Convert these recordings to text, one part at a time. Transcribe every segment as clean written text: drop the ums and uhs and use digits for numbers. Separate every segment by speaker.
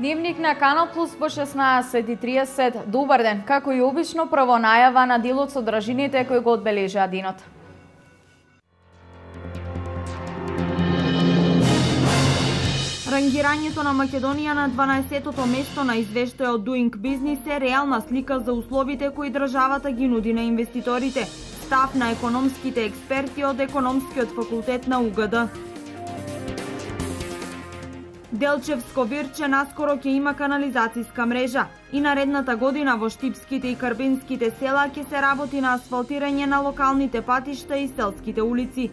Speaker 1: Дневник на Канал Плюс по 16:30. Добар ден. Како и обично, прво најава на дел од содржините кои го одбележаа денот. Рангирањето на Македонија на 12-тото место на извештајот Doing Business е реална слика за условите кои државата ги нуди на инвеститорите. Став на економските експерти од Економскиот факултет на УГД. Делчевско Вирче наскоро ќе има канализацијска мрежа и наредната година во Штипските и Карбинските села ќе се работи на асфалтирање на локалните патишта и селските улици.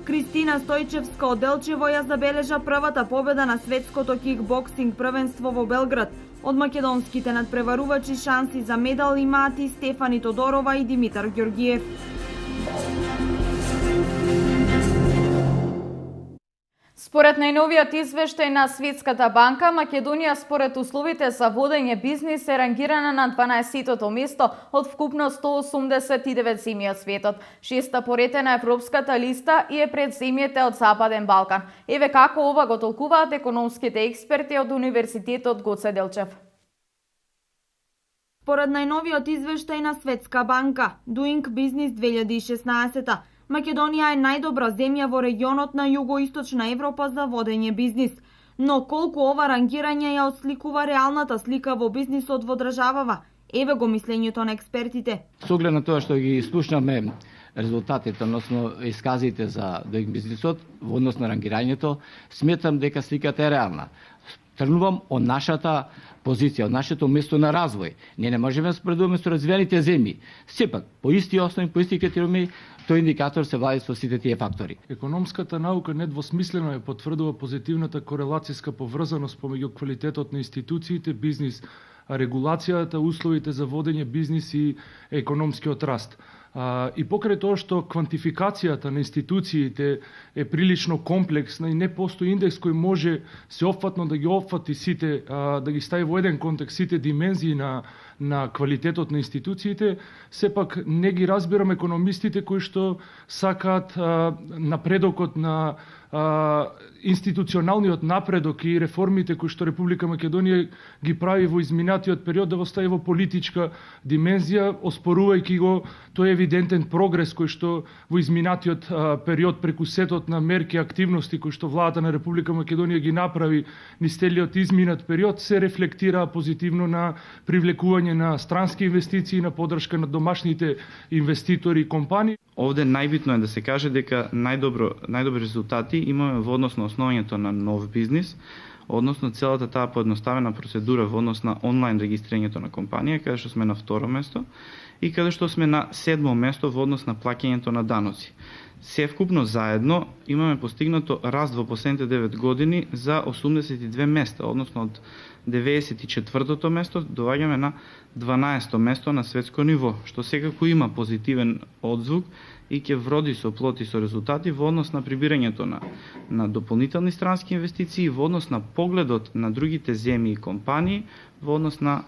Speaker 1: Кристина Стојчевска од Делчево ја забележа првата победа на светското кикбоксинг првенство во Белград. Од македонските надпреварувачи шанси за медал имаат и Стефани Тодорова и Димитар Ѓоргиев. Според најновиот извештај на Светската банка, Македонија според условите за водење бизнис е рангирана на 12-тото место од вкупно 189 земји од светот. Шеста поред на европската листа и е пред земјите од Западен Балкан. Еве како ова го толкуваат економските експерти од Универзитетот Гоце Делчев. Според најновиот извештај на Светска банка, Doing Business 2016, Македонија е најдобра земја во регионот на југоисточна Европа за водење бизнис. Но колку ова рангирање ја отсликува реалната слика во бизнисот во државава? Еве го мислењето на експертите.
Speaker 2: Со оглед на тоа што ги слушнаме резултатите, односно исказите за Doing Business-от во однос на рангирањето, сметам дека сликата е реална. Тргнувам од нашата позиција, од нашето место на развој. Ние не можеме да споредуваме со развиените земји. Сепак, по исти основи, по исти критериуми, тој индикатор се влади со сите тие фактори.
Speaker 3: Економската наука недвосмислено ја потврдува позитивната корелацијска поврзаност помеѓу квалитетот на институциите, бизнис, регулацијата, условите за водење бизнис и економскиот раст. И покрај тоа што квантификацијата на институциите е прилично комплексна и не постои индекс кој може сеопфатно да ги опфати сите, да ги стави во еден контекст сите димензии на квалитетот на институциите, сепак не ги разбирам економистите кои што сакаат напредокот на институционалниот напредок и реформите кои што Република Македонија ги прави во изминатиот период да го стави во политичка димензија, оспорувајќи го тој евидентен прогрес кој што во изминатиот период преку сетот на мерки и активности кои што владата на Република Македонија ги направи низ целиот изминат период се рефлектира позитивно на привлекување на странски инвестиции, на поддршка на домашните инвеститори и компании.
Speaker 4: Овде најбитно е да се каже дека најдобри резултати имаме во однос на основањето на нов бизнис, односно целата таа поедноставена процедура во однос на онлайн регистрирањето на компанија, каде што сме на второ место, и каде што сме на седмо место во однос на плаќањето на даноци. Севкупно заедно имаме постигнато раст во последните 9 години за 82 места, односно од 94-тото место доаѓаме на 12-то место на светско ниво, што секако има позитивен одзвук и ќе вроди со плод и со резултати во однос на прибирањето на дополнителни странски инвестиции, во однос на погледот на другите земји и компании, во однос на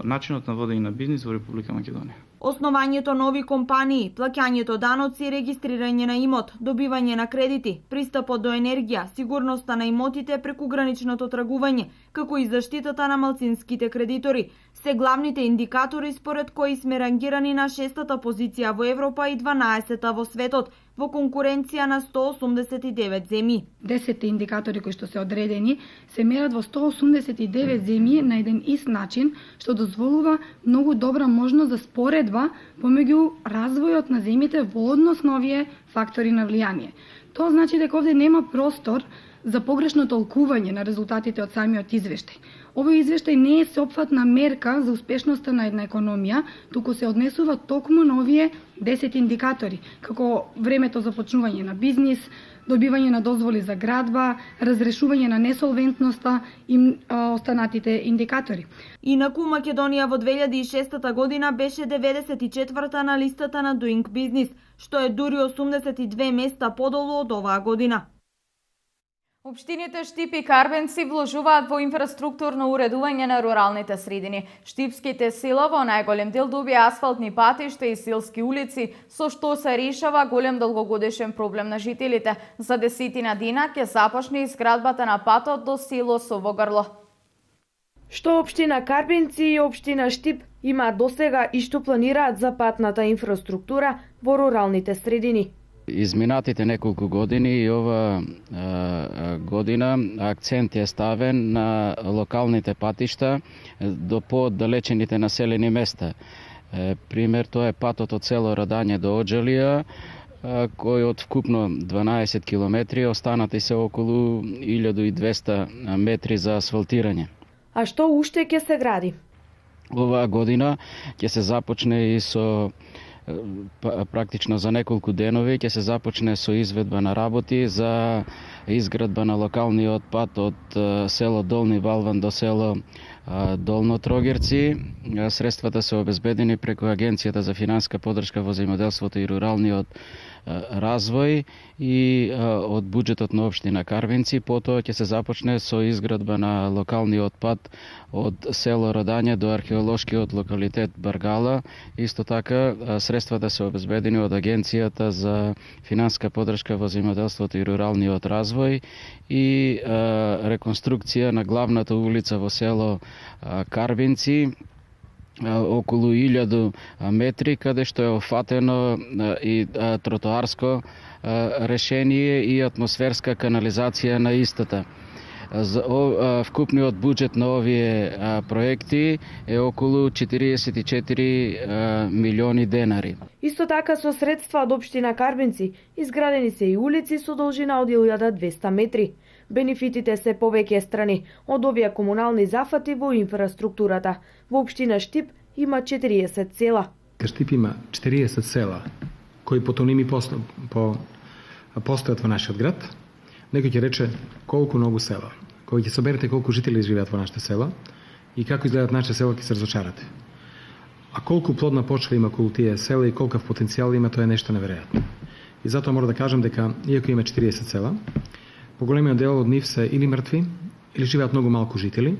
Speaker 4: начинот на водење на бизнис во Република Македонија.
Speaker 1: Основањето нови компании, плаќањето даноци, регистрирање на имот, добивање на кредити, пристапот до енергија, сигурноста на имотите преку граничното тргување, како и заштитата на малцинските кредитори, се главните индикатори според кои сме рангирани на 6-та позиција во Европа и 12-та во светот, во конкуренција на 189 земји.
Speaker 5: 10 индикатори кои што се одредени се мерат во 189 земји на еден ист начин, што дозволува многу добра можност за споредба помеѓу развојот на земјите во однос на овие фактори на влијание. Тоа значи дека овде нема простор за погрешно толкување на резултатите од самиот извештај. Овој извештај не е сеопфатна мерка за успешноста на една економија, туку се однесува токму на овие 10 индикатори, како времето за почнување на бизнис, добивање на дозволи за градба, разрешување на несолвентноста и останатите индикатори.
Speaker 1: Инаку Македонија во 2006 година беше 94-та на листата на Doing Business, што е дури 82 места подолу од оваа година.
Speaker 6: Општините Штип и Карбенци вложуваат во инфраструктурно уредување на руралните средини. Штипските села во најголем дел добија асфалтни патишта и селски улици, со што се решава голем долгогодишен проблем на жителите. За 10 дена ќе започне изградбата на патот до село Совогрло.
Speaker 1: Што општина Карбенци и општина Штип имаат досега и што планираат за патната инфраструктура во руралните средини?
Speaker 7: Изминатите неколку години и ова година акцент е ставен на локалните патишта до пооддалечените населени места. Пример тоа е патот од село Радање до Оџалија, кој од вкупно 12 километри останати се околу 1200 метри за асфалтирање.
Speaker 1: А што уште ќе се гради?
Speaker 7: Оваа година ќе се започне и со практично за неколку денови ќе се започне со изведба на работи за изградба на локалниот пат од село Долни Валван до село Долно Трогерци. Средствата се обезбедени преку Агенцијата за финансиска поддршка во земјоделството и руралниот развој и од буџетот на општина Карвенци. Потоа ќе се започне со изградба на локалниот пат од село Радање до археолошкиот локалитет Баргала. Исто така средствата се обезбедени од Агенцијата за финансиска поддршка во земјоделството и руралниот развој и реконструкција на главната улица во село Карвенци, околу 1000 метри, каде што е офатено и тротоарско решение и атмосферска канализација на истата. Вкупниот буџет на овие проекти е околу 44 милиони денари.
Speaker 1: Исто така со средства од општина Карбенци изградени се и улици со должина од 1200 метри. Бенефитите се повеќе страни од овие комунални зафати во инфраструктурата. Во општина Штип има 40 села.
Speaker 8: Штип има 40 села кои потоними постојат во нашиот град. Некој ќе рече колку многу села. Кога ќе соберете колку жители живеат во нашите села и како изгледаат нашите села, ќе се разочарате. А колку плодна почва има околу тие села и колкав потенцијал има, тоа е нешто неверојатно. И затоа мора да кажам дека иако има 40 села, поголемиот дел од нив се или мртви, или живеат многу малку жители.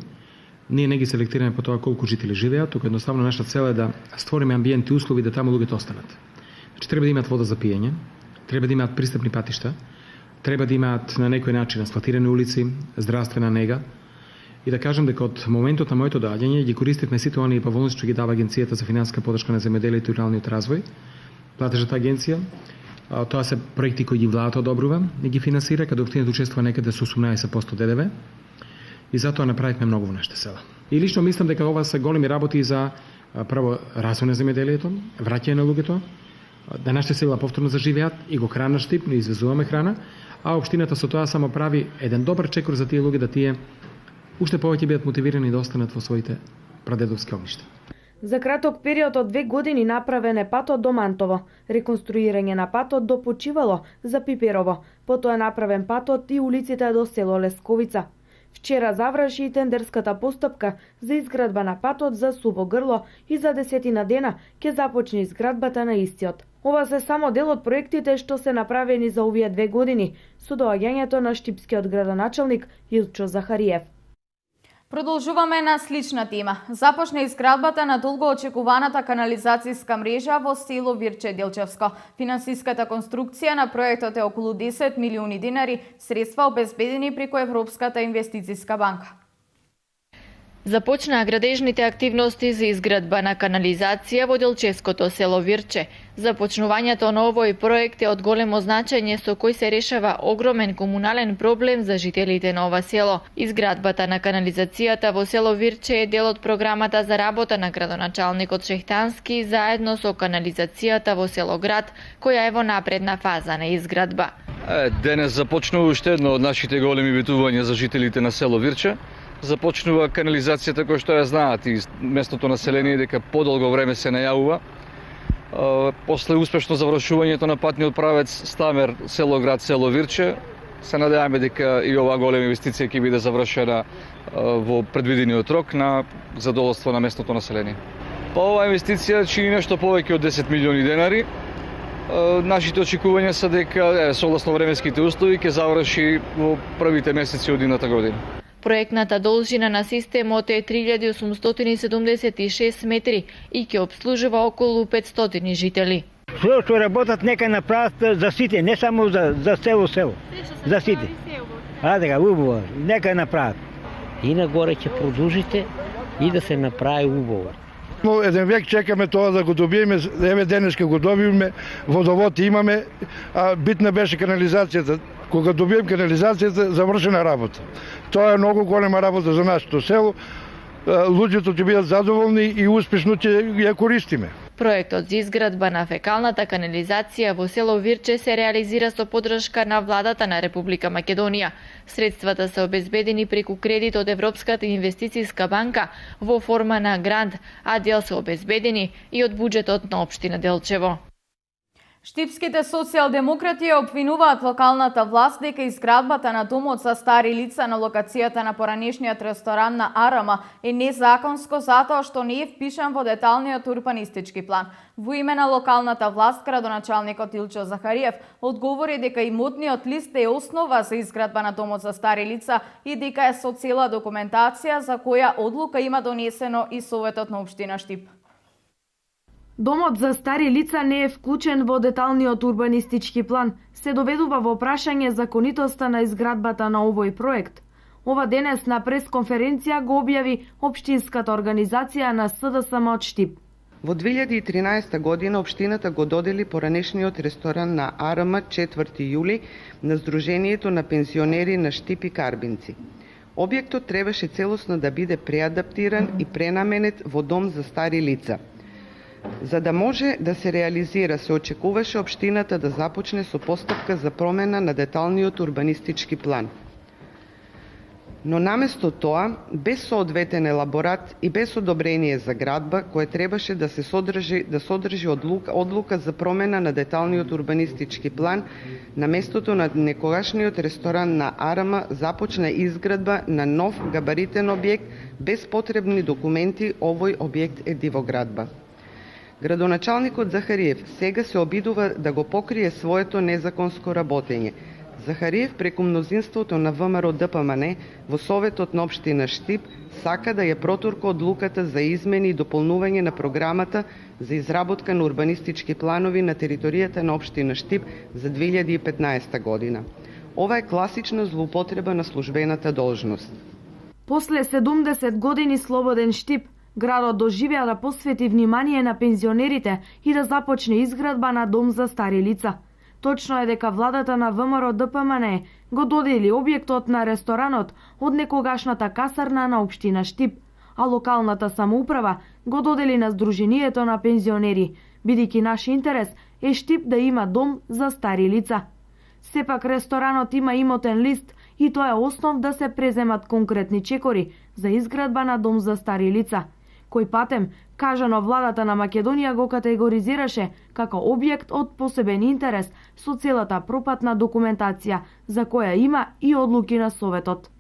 Speaker 8: Ние не ги селектираме по тоа колку жители живеат, туку едноставно нашата цел е да створиме амбиент и услови да таму луѓето останат. Значи треба да имаат вода за пиење, треба да имаат пристапни патишта, треба да имаат на некој начин асфалтирани улици, здравствена нега. И да кажам дека од моментот на моето доаѓање ги користивме сите оние поволности што ги дава Агенцијата за финансиска поддршка на земјоделието и руралниот развој, платежната агенција. Тоа се проекти кои ги владата одобрува и ги финансира, каде општината учествува некаде со 18% ДДВ. И затоа направивме многу во нашите села. И лично мислам дека ова се големи работи за прво развој на земјоделието, враќање на луѓето, да нашите села повторно заживеат и го храна Штип, не извезуваме храна, а општината со тоа само прави еден добар чекор за тие луѓе да тие уште повеќе бидат мотивирани да останат во своите прадедовски огништа.
Speaker 1: За краток период од 2 години направен е патот до Мантово, реконструирање на патот до Почивало за Пиперово, потоа е направен патот и улиците до село Лесковица. Вчера заврши и тендерската постапка за изградба на патот за Сувогрло и за 10 дена ќе започне изградбата на истиот. Ова се само дел од проектите што се направени за овие 2 години, со доаѓањето на штипскиот градоначалник Илчо Захариев.
Speaker 6: Продолжуваме на слична тема. Започна изградбата на долго очекуваната канализацијска мрежа во село Вирче Делчевско. Финансиската конструкција на проектот е околу 10 милиони денари, средства обезбедени преку Европската инвестицијска банка.
Speaker 9: Започнаа градежните активности за изградба на канализација во Делчевското село Вирче. Започнувањето на овој проект е од големо значење со кој се решава огромен комунален проблем за жителите на ова село. Изградбата на канализацијата во село Вирче е дел од програмата за работа на градоначалникот Шехтански заедно со канализацијата во село Град, која е во напредна фаза на изградба.
Speaker 10: Денес започнува уште едно од нашите големи ветувања за жителите на село Вирче. Започнува канализацијата која што ја знаат и местното население дека подолго време се најавува. После успешно завршувањето на патниот правец Стамер село Град село Вирче, се надеваме дека и оваа голема инвестиција ќе биде завршена во предвидениот рок на задоволство на местното население. Оваа инвестиција чини нешто повеќе од 10 милиони денари Нашите очекувања се дека согласно временските услови ќе заврши во првите месеци од идната година.
Speaker 9: Проектната должина на системот е 3876 метри и ќе обслужува околу 500 жители.
Speaker 11: Све што работат нека направат за сите, не само за село. За сите. Така, убаво, нека направат. И нагоре ќе продолжите и да се направи убаво.
Speaker 12: Еден век чекаме тоа да го добиеме, еве денеска го добивме, водовод имаме, а битна беше канализацијата. Кога добием канализацијата, завршена работа. Тоа е многу голема работа за нашето село. Луѓето ќе бидат задоволни и успешно ќе ја користиме.
Speaker 9: Проектот за изградба на фекалната канализација во село Вирче се реализира со поддршка на владата на Република Македонија. Средствата се обезбедени преку кредит од Европската инвестицијска банка во форма на грант, а дел се обезбедени и од буџетот на општина Делчево.
Speaker 6: Штипските социјалдемократи обвинуваат локалната власт дека изградбата на домот за стари лица на локацијата на поранешниот ресторан на Арама е незаконско затоа што не е впишан во деталниот урбанистички план. Во име на локалната власт, градоначалникот Илчо Захариев одговори дека имотниот лист е основа за изградба на домот за стари лица и дека е со цела документација за која одлука има донесено и Советот на општина Штип.
Speaker 1: Домот за стари лица не е вклучен во деталниот урбанистички план, се доведува во прашање законитоста на изградбата на овој проект. Ова денес на пресконференција го објави општинската организација на СДСМ од Штип.
Speaker 13: Во 2013 година општината го додели поранешниот ресторан на АРМ 4 јули на Сдруженијето на пензионери на Штип и Карбинци. Објектот требаше целосно да биде преадаптиран и пренаменет во дом за стари лица. За да може да се реализира, се очекуваше општината да започне со постапка за промена на деталниот урбанистички план. Но наместо тоа, без соодветен елаборат и без одобрение за градба, кое требаше да се содржи одлука за промена на деталниот урбанистички план, на местото на некогашниот ресторан на Арама започна изградба на нов габаритен објект без потребни документи. Овој објект е дивоградба. Градоначалникот Захариев сега се обидува да го покрие своето незаконско работење. Захариев преку мнозинството на ВМРО ДПМН во Советот на општина Штип сака да ја протурка одлуката за измени и дополнување на програмата за изработка на урбанистички планови на територијата на општина Штип за 2015 година. Ова е класична злоупотреба на службената должност.
Speaker 1: После 70 години слободен Штип, градот доживеа да посвети внимание на пензионерите и да започне изградба на дом за стари лица. Точно е дека владата на ВМРО ДПМН го додели објектот на ресторанот од некогашната касарна на општина Штип, а локалната самоуправа го додели на Сдруженијето на пензионери, бидејќи наш интерес е Штип да има дом за стари лица. Сепак ресторанот има имотен лист и тоа е основ да се преземат конкретни чекори за изградба на дом за стари лица, кој патем, кажано владата на Македонија го категоризираше како објект од посебен интерес со целата пропатна документација за која има и одлуки на Советот.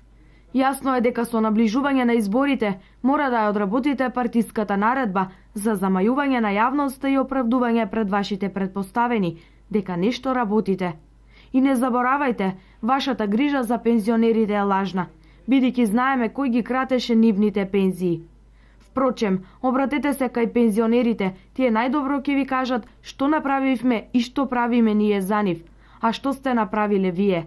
Speaker 1: Јасно е дека со наближување на изборите мора да ја одработите партиската наредба за замајување на јавноста и оправдување пред вашите предпоставени дека нешто работите. И не заборавајте, вашата грижа за пензионерите е лажна, бидејќи знаеме кој ги кратеше нивните пензии. Впрочем, обратете се кај пензионерите, тие најдобро ќе ви кажат што направивме и што правиме ние за нив, а што сте направиле вие.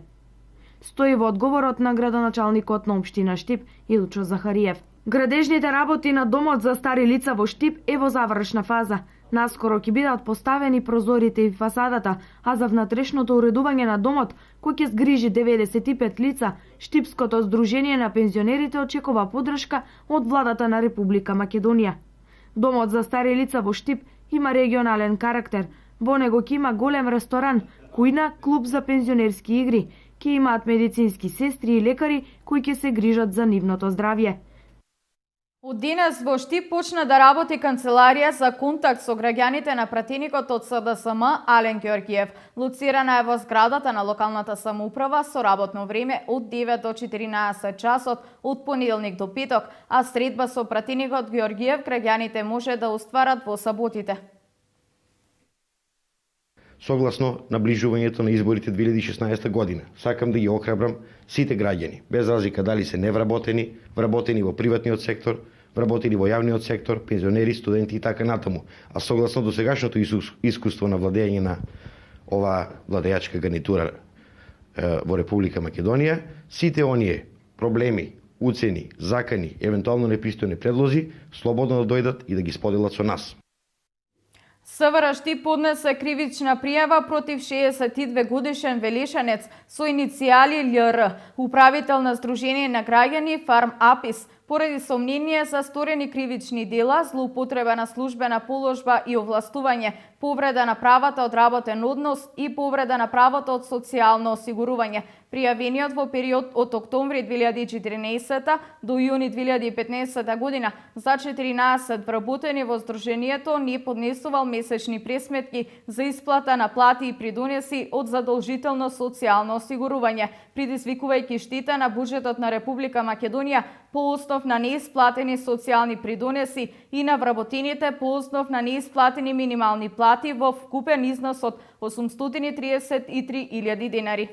Speaker 1: Стои во одговорот на градоначалникот на општина Штип Илчо Захариев. Градежните работи на домот за стари лица во Штип е во завршна фаза. Наскоро ќе бидат поставени прозорите и фасадата, а за внатрешното уредување на домот, кој ќе згрижи 95 лица, Штипското Сдружение на пензионерите очекува поддршка од владата на Република Македонија. Домот за стари лица во Штип има регионален карактер. Во него ќе има голем ресторан, кујна, клуб за пензионерски игри, ќе имаат медицински сестри и лекари кои ќе се грижат за нивното здравје.
Speaker 6: Од денес во Штип почна да работи канцеларија за контакт со граѓаните на пратеникот од СДСМ Ален Ѓоргиев. Лоцирана е во зградата на локалната самоуправа со работно време од 9 до 14 часот од понеделник до петок, а средба со пратеникот Ѓоргиев граѓаните може да остварат во саботите.
Speaker 14: согласно наближувањето на изборите 2016 година. Сакам да ги охрабрам сите граѓани, без разлика дали се невработени, вработени во приватниот сектор, вработени во јавниот сектор, пензионери, студенти и така натаму. А согласно досегашното искуство на владење на оваа владеачка гарнитура во Република Македонија, сите оние проблеми, уцени, закани, евентуално непристојни предлози, слободно да дојдат и да ги споделат со нас.
Speaker 6: СВР Штип поднесе кривична пријава против 62 годишен велишанец со иницијали ЛР, управител на Сдружение на граѓани Фарм Апис, поради сомнение за сторени кривични дела, злоупотреба на службена положба и овластување, повреда на правата од работен однос и повреда на правото од социјално осигурување. Пријавениот во период од октомври 2014 до јуни 2015 година за 14 вработени во Сдруженијето не поднесувал месечни пресметки за исплата на плати и придонеси од задолжително социјално осигурување, предизвикувајќи штета на буџетот на Република Македонија по основ на неисплатени социјални придонеси и на вработените по основ на неисплатени минимални плати во вкупен износ од 833.000 денари.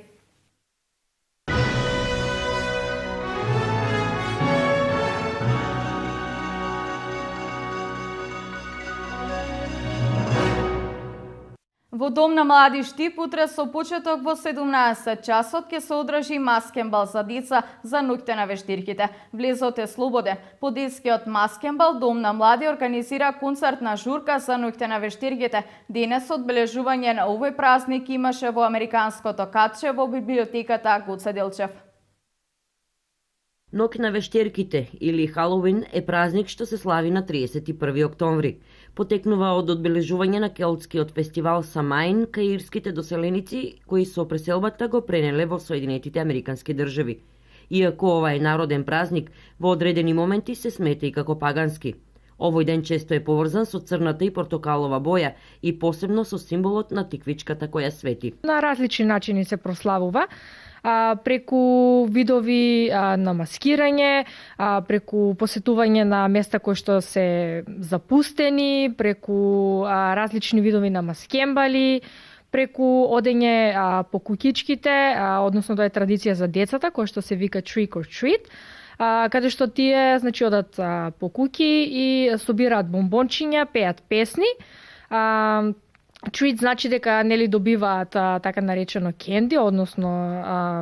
Speaker 6: Во Дом на млади Штип утре со почеток во 17 часот ќе се одржи маскенбал за деца за ноќта на вештирките. Влезот е слободен. По детскиот маскенбал Дом на млади организира концертна журка за ноќта на вештирките. Денес одбележување на овој празник имаше во Американското катче во библиотеката Гоце Делчев.
Speaker 15: Ноќ на вештерките или Халоуин е празник што се слави на 31 октомври. Потекнува од одбележување на келтскиот фестивал Самаин кај ирските доселеници кои со преселбата го пренеле во Соединетите Американски држави. Иако ова е народен празник, во одредени моменти се смета и како пагански. Овој ден често е поврзан со црната и портокалова боја и посебно со символот на тиквичката која свети.
Speaker 16: На различни начини се прославува. Преку видови на маскирање, преку посетување на места кои што се запустени, преку различни видови на маскембали, преку одење по куќичките, односно тоа е традиција за децата, која што се вика trick or treat, каде што тие одат по куќи и собираат бомбончиња, пеат песни. Treat значи дека нели добиваат така наречено кенди, односно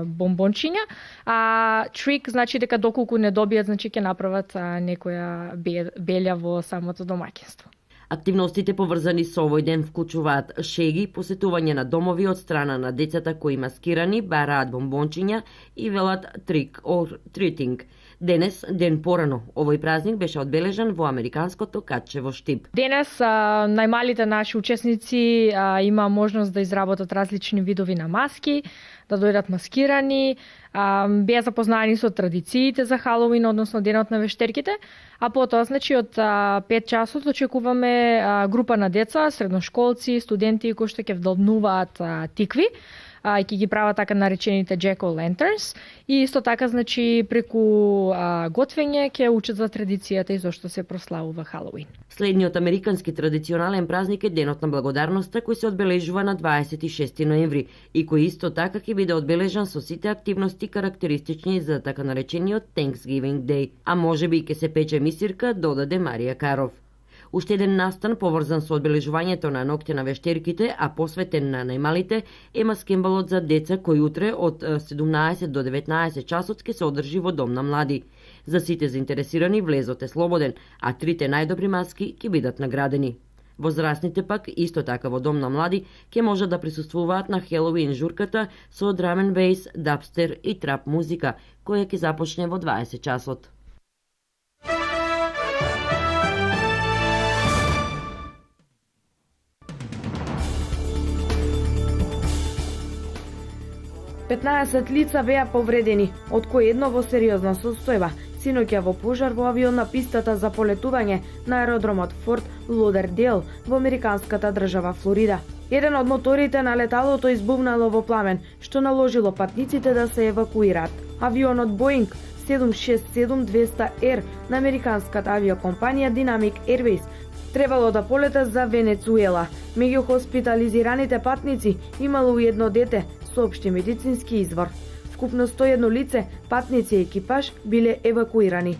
Speaker 16: бомбончиња, а trick значи дека доколку не добијат, значи ќе направат некоја белја во самото домаќинство.
Speaker 15: Активностите поврзани со овој ден вклучуваат шеги, посетување на домови од страна на децата кои маскирани бараат бомбончиња и велат trick or treating. Денес, ден порано, овој празник беше одбележан во Американското катче во Штип.
Speaker 16: Денес најмалите наши учесници има можност да изработат различни видови на маски, да дојдат маскирани, беа запознаени со традициите за Халоуин, односно денот на вештерките, а потоа, значи, од 5 часот очекуваме група на деца, средношколци, студенти кои што ќе вдолбнуваат тикви, и ќе ги прават така наречените jack-o'-lanterns и исто така, значи, преку готвење ќе учат за традицијата и зошто се прославува Халоуин.
Speaker 15: Следниот американски традиционален празник е Денот на благодарноста кој се одбележува на 26 ноември и кој исто така ќе биде одбележан со сите активности карактеристични за така наречениот Thanksgiving Day, а можеби и ќе се пече мисирка, додаде Марија Каров. Уште еден настан поврзан со одбележувањето на ноќта на вештерките, а посветен на најмалите, е маскембалот за деца кој утре од 17 до 19 часот ќе се одржи во Дом на млади. За сите заинтересирани влезот е слободен, а 3 најдобри маски ќе бидат наградени. Возрастните пак исто така во Дом на млади ќе можат да присуствуваат на Хелоуин журката со драм енд бейс, дабстер и трап музика, која ќе започне во 20 часот.
Speaker 1: Петнаесет лица беа повредени, од кои едно во сериозна состојба. Синоќа во пожар во авион на пистата за полетување на аеродромот Форт Лодердейл во американската држава Флорида. Еден од моторите на леталото избувнало во пламен, што наложило патниците да се евакуираат. Авионот Боинг 767-200R на американската авиокомпанија Dynamic Airways требало да полета за Венецуела. Меѓу хоспитализираните патници имало едно дете, соопшти медицински извор. Вкупно 101 лице, патници и екипаж биле евакуирани.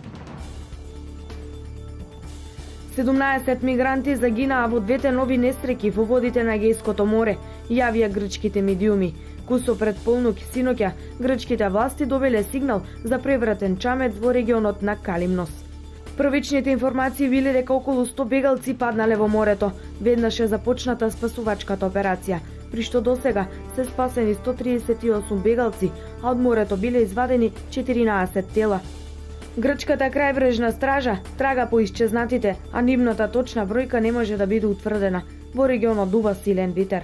Speaker 1: 17 мигранти загинаа во двете нови несреќи во водите на Егејското море, јавија грчките медиуми. Кусо пред полнок синоќа, грчките власти добиле сигнал за превратен чамец во регионот на Калимнос. Првичните информации биле дека околу 100 бегалци паднале во морето, веднаш е започната спасувачката операција, при што досега се спасени 138 бегалци, а од морето биле извадени 14 тела. Грчката крајбрежна стража трага по исчезнатите, а нивната точна бројка не може да биде утврдена. Во регионот дува силен витер.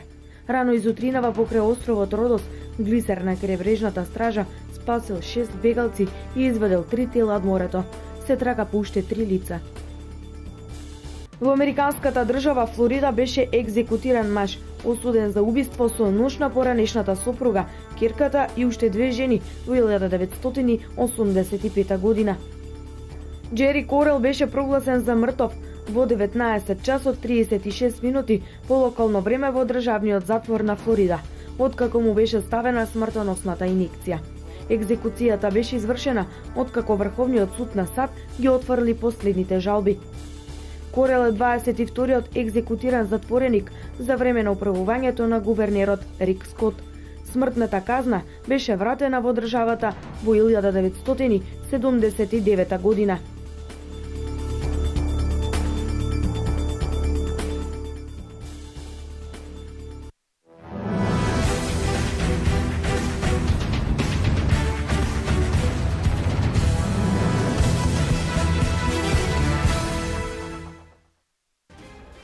Speaker 1: Рано изутринава покрај островот Родос, глисер на крајбрежната стража спасил 6 бегалци и извадил 3 тела од морето. Се трага по уште 3 лица. Во американската држава Флорида беше екзекутиран маж, осуден за убиство со нож на поранешната сопруга, ќерката и уште 2 жени во 1985 година. Джери Корел беше прогласен за мртов во 19 часот 36 минути по локално време во државниот затвор на Флорида, откако му беше ставена смртоносната инjekција. Екзекуцијата беше извршена откако Врховниот суд на САД ги отфрли последните жалби. Корел е 22-тиот екзекутиран затвореник за време на управувањето на гувернерот Рик Скот. Смртната казна беше вратена во државата во 1979 година.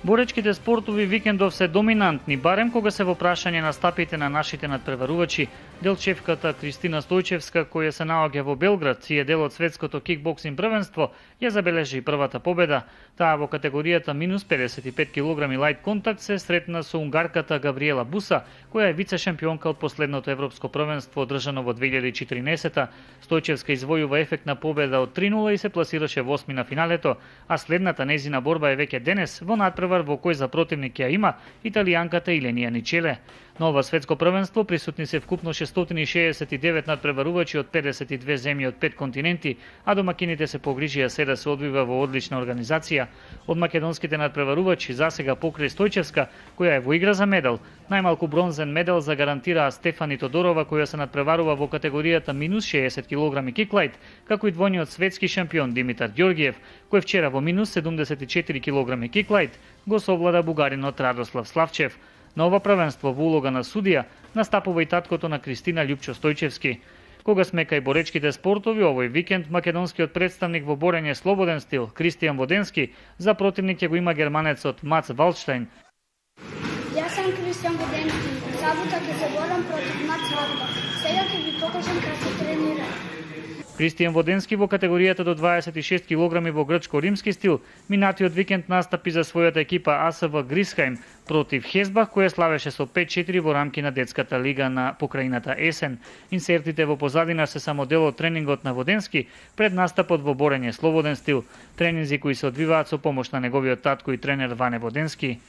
Speaker 17: Боречките спортови викендов се доминантни, барем кога се во прашање на стапите на нашите надпреварувачи. Делчевката Кристина Стојчевска, која се наоѓа во Белград и е дел од светското кикбоксинг првенство, ја забележи првата победа. Таа во категоријата минус 55 кг лајт контакт се сретна со унгарката Габриела Буса, која е вице-шампионка од последното европско првенство одржано во 2014-та. Стојчевска извојува ефектна победа од 3-0 и се пласираше во осми на финалето, а следната нејзина борба е веќе денес во надпревар во кој за противник ја има италијанката Иленија Ничеле. На ова светско првенство присутни се вкупно 669 надпреварувачи од 52 земји од 5 континенти, а домакините се погрижија се да се одвива во одлична организација. Од македонските надпреварувачи засега покрај Стојчевска, која е во игра за медал, најмалку бронзен медал загарантираа Стефани Тодорова, која се надпреварува во категоријата минус 60 кг киклајт, како и двојниот светски шампион Димитар Ѓоргиев, кој вчера во минус 74 кг киклајт го совлада бугаринот Радослав Славчев. На ова првенство во улога на судија настапува и таткото на Кристина Љупчо Стојчевски. Кога сме кај боречките спортови, овој викенд македонскиот представник во борење слободен стил Кристијан Воденски за противник ќе го има германецот Мац Валдштајн.
Speaker 18: Јас сум Кристијан Воденски. Сабота ќе се борам против Мац Валдштајн. Сега ќе ви покажам како се тренира.
Speaker 17: Кристијан Воденски во категоријата до 26 кг во грчко-римски стил минатиот викенд настапи за својата екипа АСВ Грисхајм против Хесбах, која славеше со 5-4 во рамки на детската лига на покрајната есен. Инсертите во позадина се само дел од тренингот на Воденски пред настапот во борење слободен стил, тренинзи кои се одвиваат со помош на неговиот татко и тренер Ване Воденски.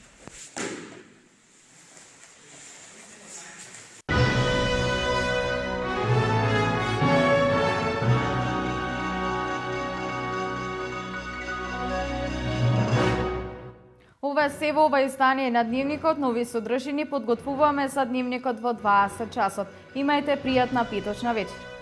Speaker 6: Ова се во ова издание на Дневникот, нови содржини подготвуваме за Дневникот во 20 часот. Имајте пријатна петочна вечер.